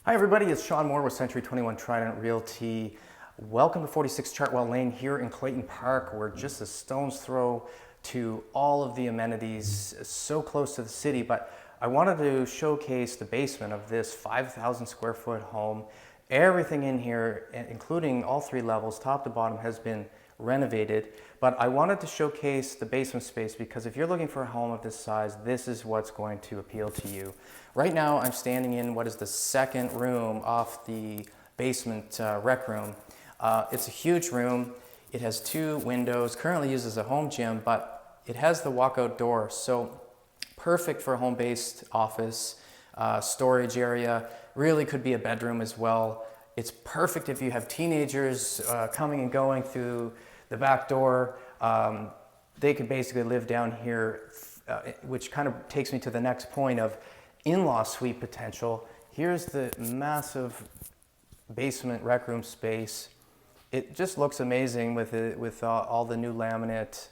Hi everybody, it's Shawn Moore with Century 21 Trident Realty. Welcome to 46 Chartwell Lane here in Clayton Park. We're just a stone's throw to all of the amenities, so close to the city, but I wanted to showcase the basement of this 5,000 square foot home. Everything in here, including all three levels, top to bottom, has been renovated, but I wanted to showcase the basement space because if you're looking for a home of this size, this is what's going to appeal to you. Right now, I'm standing in what is the second room off the basement rec room. It's a huge room. It has two windows, currently used as a home gym, but it has the walkout door, so perfect for a home-based office, storage area, really could be a bedroom as well. It's perfect if you have teenagers coming and going through the back door. They could basically live down here, which kind of takes me to the next point of in-law suite potential. Here's the massive basement rec room space. It just looks amazing with all the new laminate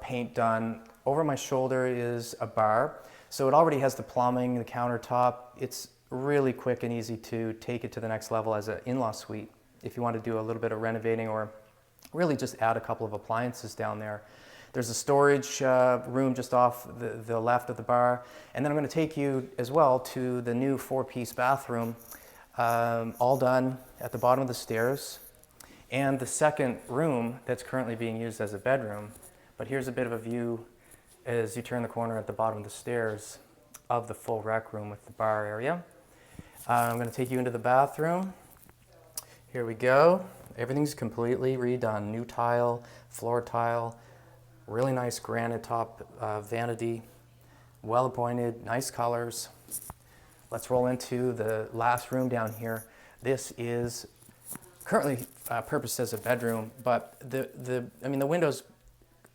paint done. Over my shoulder is a bar. So it already has the plumbing, the countertop. It's really quick and easy to take it to the next level as an in-law suite if you want to do a little bit of renovating or really just add a couple of appliances down there. There's a storage room just off the left of the bar. And then I'm going to take you as well to the new 4-piece bathroom, all done at the bottom of the stairs. And the second room that's currently being used as a bedroom. But here's a bit of a view as you turn the corner at the bottom of the stairs of the full rec room with the bar area. I'm going to take you into the bathroom. Here we go. Everything's completely redone. New tile, floor tile, really nice granite top vanity, well appointed, nice colors. Let's roll into the last room down here. This is currently purposed as a bedroom, but the window's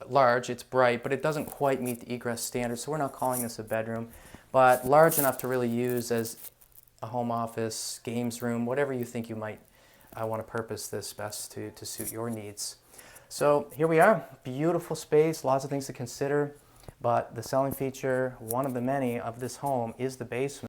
large, it's bright, but it doesn't quite meet the egress standards, so we're not calling this a bedroom, but large enough to really use as a home office, games room, whatever you think you might want to purpose this best to suit your needs. So here we are, beautiful space, lots of things to consider, but the selling feature, one of the many of this home, is the basement.